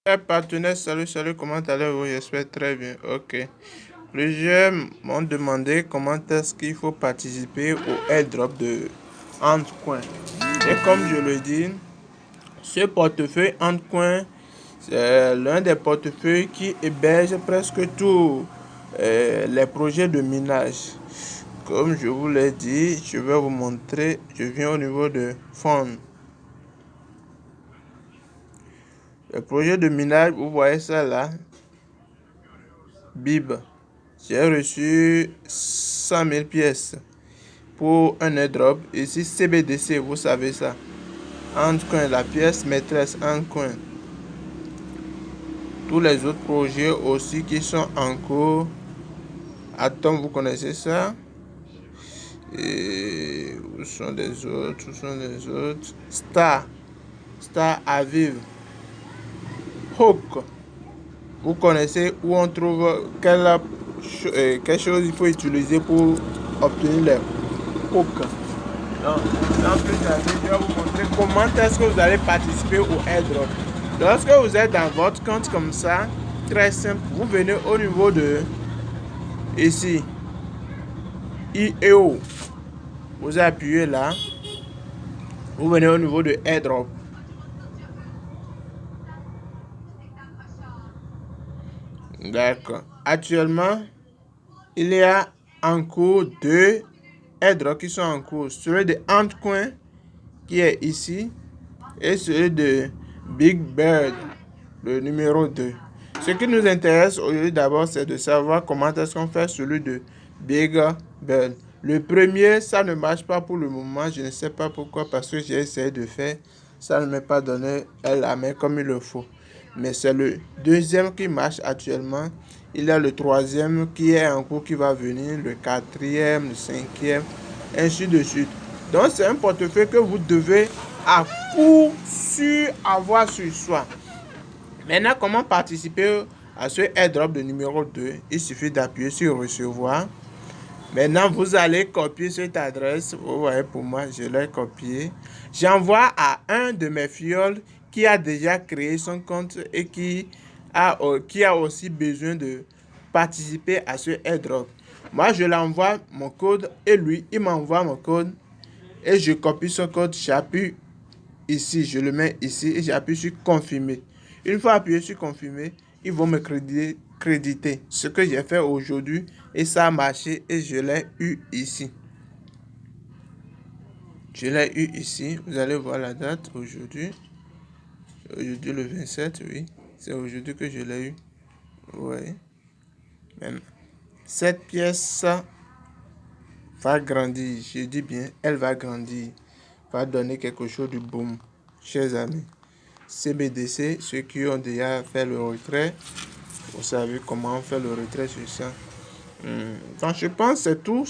Hey partenaire, salut, comment allez-vous? J'espère très bien. Ok. Plusieurs m'ont demandé comment est-ce qu'il faut participer au airdrop de Antcoin. Et comme je le dis, ce portefeuille Antcoin, c'est l'un des portefeuilles qui héberge presque tous les projets de minage. Comme je vous l'ai dit, je vais vous montrer. Je viens au niveau de fonds. Le projet de minage, vous voyez ça là, BIB. J'ai reçu 100 000 pièces pour un airdrop. Ici, CBDC, vous savez ça. Antcoin, la pièce maîtresse Antcoin. Tous les autres projets aussi qui sont en cours. Atom, vous connaissez ça? Et où sont les autres? Star à vivre. Hook. Vous connaissez où on trouve quelle chose il faut utiliser pour obtenir les hooks. Donc, je vais vous montrer comment est-ce que vous allez participer au airdrop. Lorsque vous êtes dans votre compte comme ça, très simple, vous venez au niveau de ici, IEO. Vous appuyez là, vous venez au niveau de airdrop. D'accord. Actuellement, il y a en cours deux airdrops qui sont en cours. Celui de Antcoin qui est ici et celui de Big Bird, le numéro 2. Ce qui nous intéresse aujourd'hui d'abord, c'est de savoir comment est-ce qu'on fait celui de Big Bird. Le premier, ça ne marche pas pour le moment. Je ne sais pas pourquoi, parce que j'ai essayé de faire. Ça ne m'a pas donné la main comme il le faut. Mais c'est le deuxième qui marche actuellement. Il y a le troisième qui est en cours, qui va venir, le quatrième, le cinquième, ainsi de suite. Donc c'est un portefeuille que vous devez à coup sûr avoir sur soi. Maintenant, comment participer à ce airdrop de numéro 2? Il suffit d'appuyer sur recevoir. Maintenant, vous allez copier cette adresse. Vous voyez, pour moi, je l'ai copié. J'envoie à un de mes fioles qui a déjà créé son compte et qui a aussi besoin de participer à ce airdrop. Moi, je l'envoie mon code et lui, il m'envoie mon code et je copie son code. J'appuie ici, je le mets ici et j'appuie sur confirmer. Une fois appuyé sur confirmer, ils vont me créditer ce que j'ai fait aujourd'hui et ça a marché et je l'ai eu ici. Je l'ai eu ici. Vous allez voir la date aujourd'hui. Aujourd'hui le 27, oui. C'est aujourd'hui que je l'ai eu. Oui. Même cette pièce va grandir. Je dis bien, elle va grandir. Va donner quelque chose de boom, chers amis. CBDC, ceux qui ont déjà fait le retrait, vous savez comment on fait le retrait sur ça. Donc je pense que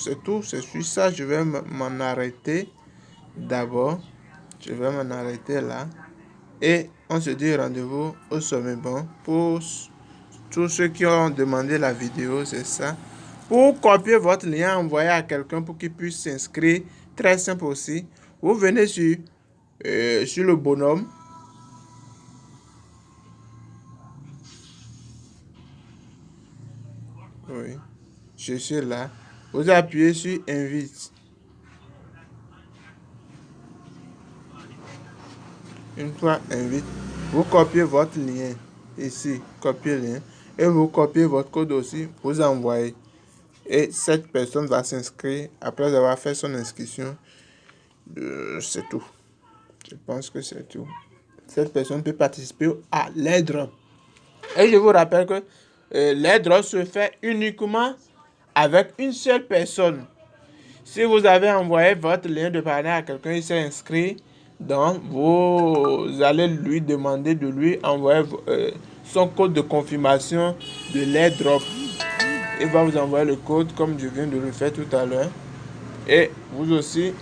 c'est sur ça, je vais m'en arrêter d'abord. Je vais m'en arrêter là. Et on se dit rendez-vous au sommet bon. Pour tous ceux qui ont demandé la vidéo, c'est ça. Pour copier votre lien, envoyer à quelqu'un pour qu'il puisse s'inscrire. Très simple aussi. Vous venez sur le bonhomme. Oui, je suis là. Vous appuyez sur invite. Une fois invite, vous copiez votre lien ici, copiez le lien et vous copiez votre code aussi, vous envoyez. Et cette personne va s'inscrire après avoir fait son inscription. C'est tout. Je pense que c'est tout. Cette personne peut participer à l'airdrop. Et je vous rappelle que l'airdrop se fait uniquement avec une seule personne. Si vous avez envoyé votre lien de partenaire à quelqu'un, il s'est inscrit, donc vous allez lui demander de lui envoyer son code de confirmation de l'airdrop. Il va vous envoyer le code comme je viens de le faire tout à l'heure. Et vous aussi,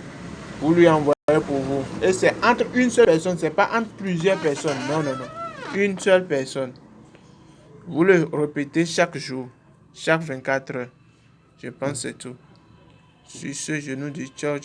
vous lui envoyez pour vous. Et c'est entre une seule personne, c'est pas entre plusieurs personnes. Non. Une seule personne. Vous le répétez chaque jour, chaque 24 heures. Je pense que c'est tout. Sur ce, je nous dis ciao.